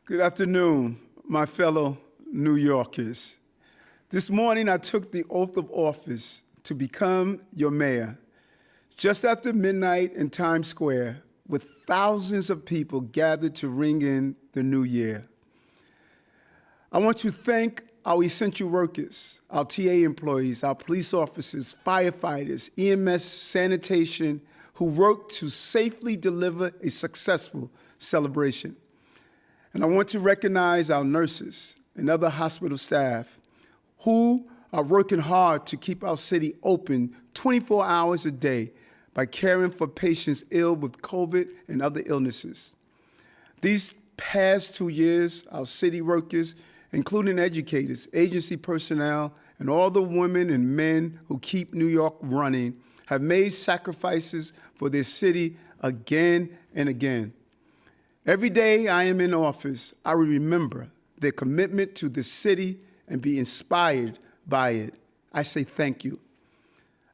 Good afternoon, my fellow New Yorkers. This morning, I took the oath of office to become your mayor. Just after midnight in Times Square, with thousands of people gathered to ring in the new year. I want to thank our essential workers, our TA employees, our police officers, firefighters, EMS, sanitation, who worked to safely deliver a successful celebration. And I want to recognize our nurses and other hospital staff who are working hard to keep our city open 24 hours a day by caring for patients ill with COVID and other illnesses. These past 2 years, our city workers, including educators, agency personnel, and all the women and men who keep New York running, have made sacrifices for their city again and again. Every day I am in office, I will remember their commitment to the city and be inspired by it. I say thank you.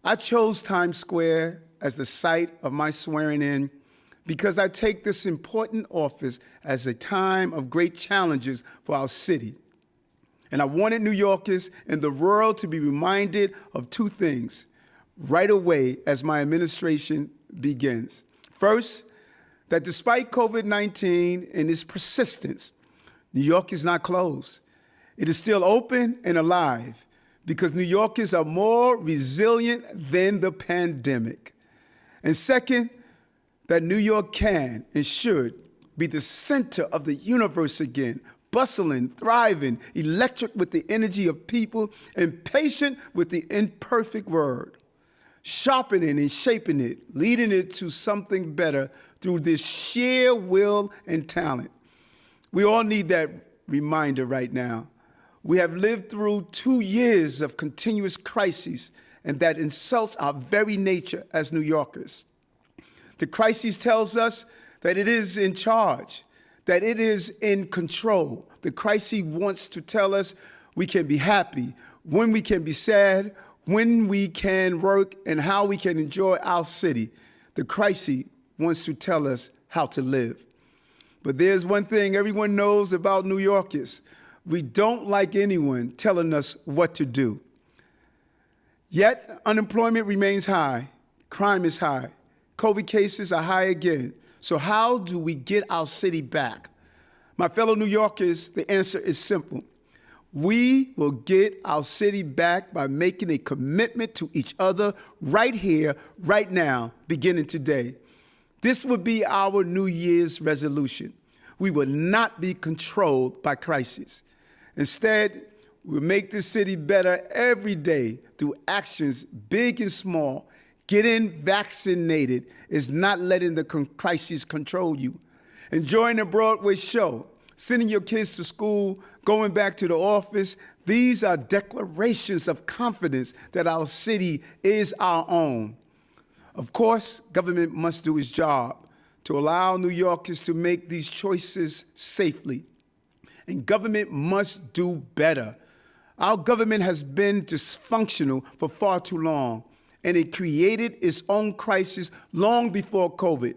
I chose Times Square as the site of my swearing in because I take this important office as a time of great challenges for our city. And I wanted New Yorkers and the world to be reminded of two things right away as my administration begins. First, that despite COVID-19 and its persistence, New York is not closed. It is still open and alive because New Yorkers are more resilient than the pandemic. And second, that New York can and should be the center of the universe again, bustling, thriving, electric with the energy of people, and patient with the imperfect word, sharpening and shaping it, leading it to something better through this sheer will and talent. We all need that reminder right now. We have lived through 2 years of continuous crises, and that insults our very nature as New Yorkers. The crisis tells us that it is in charge, that it is in control. The crisis wants to tell us we can be happy, when we can be sad, when we can work, and how we can enjoy our city. The crisis wants to tell us how to live. But there's one thing everyone knows about New Yorkers. We don't like anyone telling us what to do. Yet, unemployment remains high, crime is high, COVID cases are high again. So how do we get our city back? My fellow New Yorkers, the answer is simple. We will get our city back by making a commitment to each other right here, right now, beginning today. This would be our New Year's resolution. We will not be controlled by crises. Instead, we'll make this city better every day through actions big and small. Getting vaccinated is not letting the crisis control you. Enjoying a Broadway show, sending your kids to school, going back to the office, these are declarations of confidence that our city is our own. Of course, government must do its job to allow New Yorkers to make these choices safely. And government must do better. Our government has been dysfunctional for far too long, and it created its own crisis long before COVID.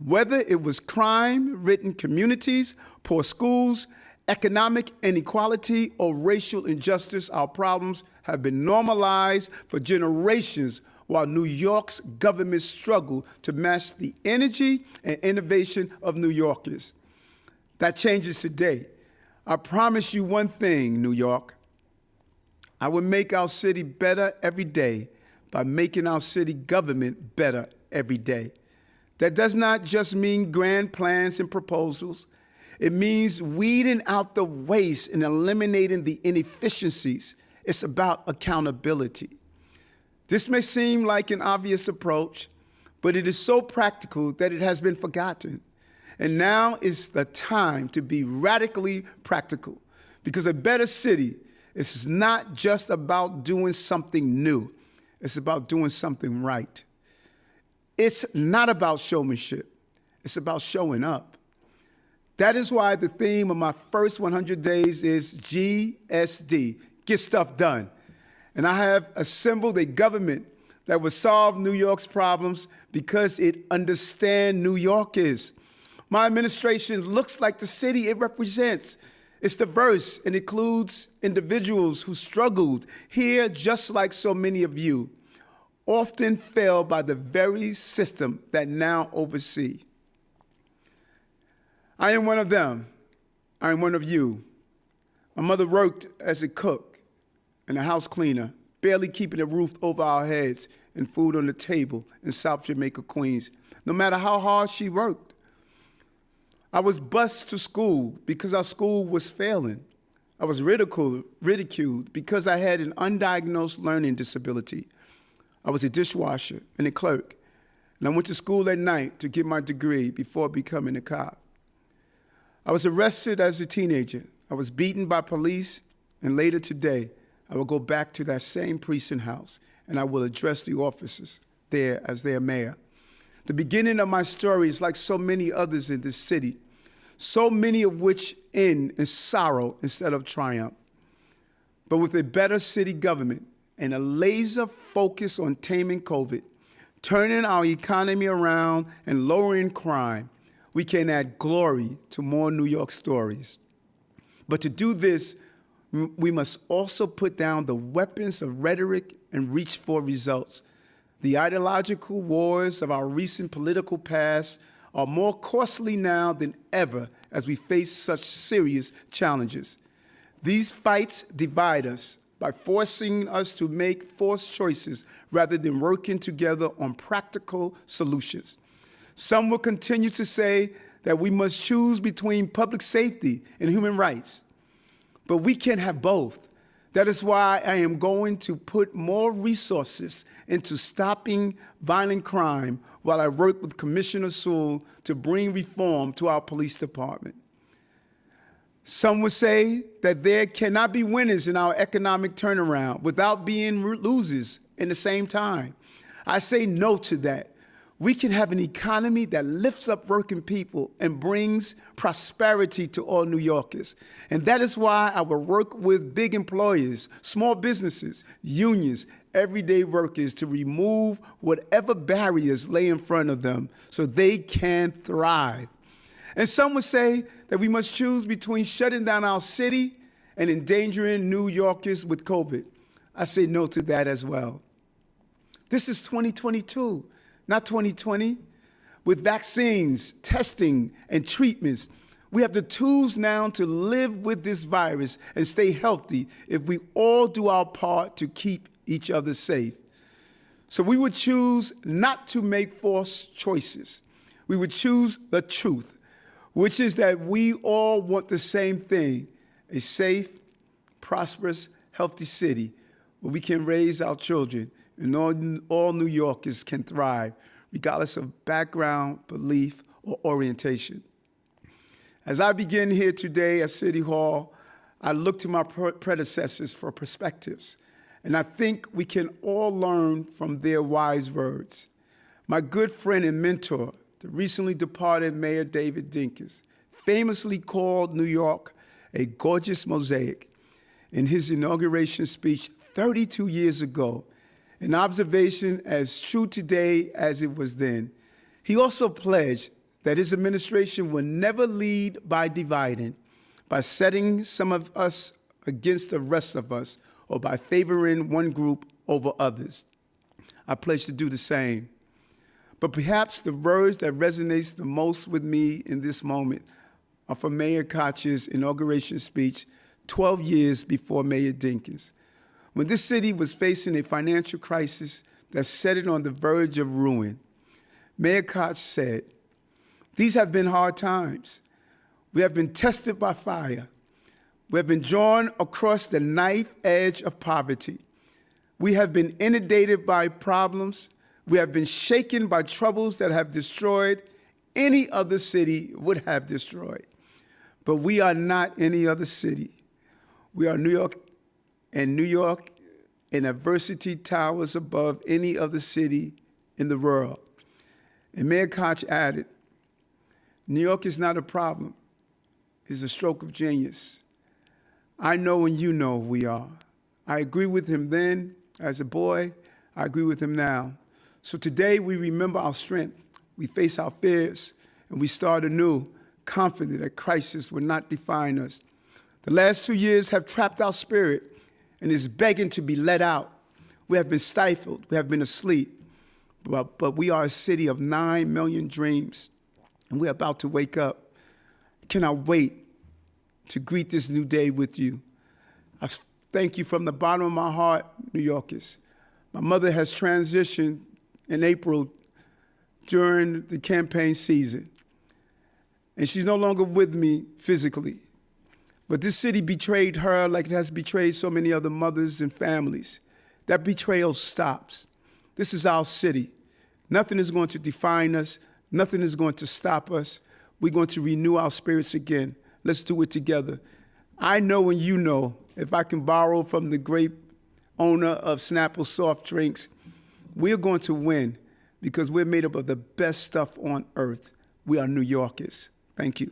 Whether it was crime-ridden communities, poor schools, economic inequality, or racial injustice, our problems have been normalized for generations while New York's government struggled to match the energy and innovation of New Yorkers. That changes today. I promise you one thing, New York. I will make our city better every day by making our city government better every day. That does not just mean grand plans and proposals. It means weeding out the waste and eliminating the inefficiencies. It's about accountability. This may seem like an obvious approach, but it is so practical that it has been forgotten. And now is the time to be radically practical, because a better city is not just about doing something new. It's about doing something right. It's not about showmanship. It's about showing up. That is why the theme of my first 100 days is GSD, get stuff done. And I have assembled a government that will solve New York's problems because it understands New Yorkers. My administration looks like the city it represents. It's diverse and includes individuals who struggled here just like so many of you, often failed by the very system that now oversee. I am one of them. I am one of you. My mother worked as a cook and a house cleaner, barely keeping a roof over our heads and food on the table in South Jamaica, Queens, no matter how hard she worked. I was bused to school because our school was failing. I was ridiculed because I had an undiagnosed learning disability. I was a dishwasher and a clerk, and I went to school at night to get my degree before becoming a cop. I was arrested as a teenager. I was beaten by police, and later today, I will go back to that same precinct house, and I will address the officers there as their mayor. The beginning of my story is like so many others in this city, so many of which end in sorrow instead of triumph. But with a better city government and a laser focus on taming COVID, turning our economy around and lowering crime, we can add glory to more New York stories. But to do this, we must also put down the weapons of rhetoric and reach for results. The ideological wars of our recent political past are more costly now than ever as we face such serious challenges. These fights divide us by forcing us to make forced choices rather than working together on practical solutions. Some will continue to say that we must choose between public safety and human rights, but we can't have both. That is why I am going to put more resources into stopping violent crime while I work with Commissioner Sewell to bring reform to our police department. Some would say that there cannot be winners in our economic turnaround without being losers in the same time. I say no to that. We can have an economy that lifts up working people and brings prosperity to all New Yorkers. And that is why I will work with big employers, small businesses, unions, everyday workers to remove whatever barriers lay in front of them so they can thrive. And some would say that we must choose between shutting down our city and endangering New Yorkers with COVID. I say no to that as well. This is 2022. Not 2020. With vaccines, testing, and treatments, we have the tools now to live with this virus and stay healthy if we all do our part to keep each other safe. So we would choose not to make forced choices. We would choose the truth, which is that we all want the same thing, a safe, prosperous, healthy city where we can raise our children and all New Yorkers can thrive, regardless of background, belief, or orientation. As I begin here today at City Hall, I look to my predecessors for perspectives, and I think we can all learn from their wise words. My good friend and mentor, the recently departed Mayor David Dinkins, famously called New York a gorgeous mosaic in his inauguration speech 32 years ago, an observation as true today as it was then. He also pledged that his administration will never lead by dividing, by setting some of us against the rest of us, or by favoring one group over others. I pledge to do the same. But perhaps the words that resonates the most with me in this moment are from Mayor Koch's inauguration speech 12 years before Mayor Dinkins. When this city was facing a financial crisis that set it on the verge of ruin, Mayor Koch said, "These have been hard times. We have been tested by fire. We have been drawn across the knife edge of poverty. We have been inundated by problems. We have been shaken by troubles that have destroyed any other city would have destroyed. But we are not any other city. We are New York, and New York and adversity towers above any other city in the world." And Mayor Koch added, "New York is not a problem. It's a stroke of genius. I know and you know we are." I agree with him then as a boy. I agree with him now. So today we remember our strength. We face our fears, and we start anew, confident that crisis will not define us. The last 2 years have trapped our spirit and is begging to be let out. We have been stifled. We have been asleep. But we are a city of 9 million dreams, and we're about to wake up. I cannot wait to greet this new day with you. I thank you from the bottom of my heart, New Yorkers. My mother has transitioned in April during the campaign season, and she's no longer with me physically. But this city betrayed her like it has betrayed so many other mothers and families. That betrayal stops. This is our city. Nothing is going to define us. Nothing is going to stop us. We're going to renew our spirits again. Let's do it together. I know and you know, if I can borrow from the great owner of Snapple Soft Drinks, we're going to win because we're made up of the best stuff on earth. We are New Yorkers. Thank you.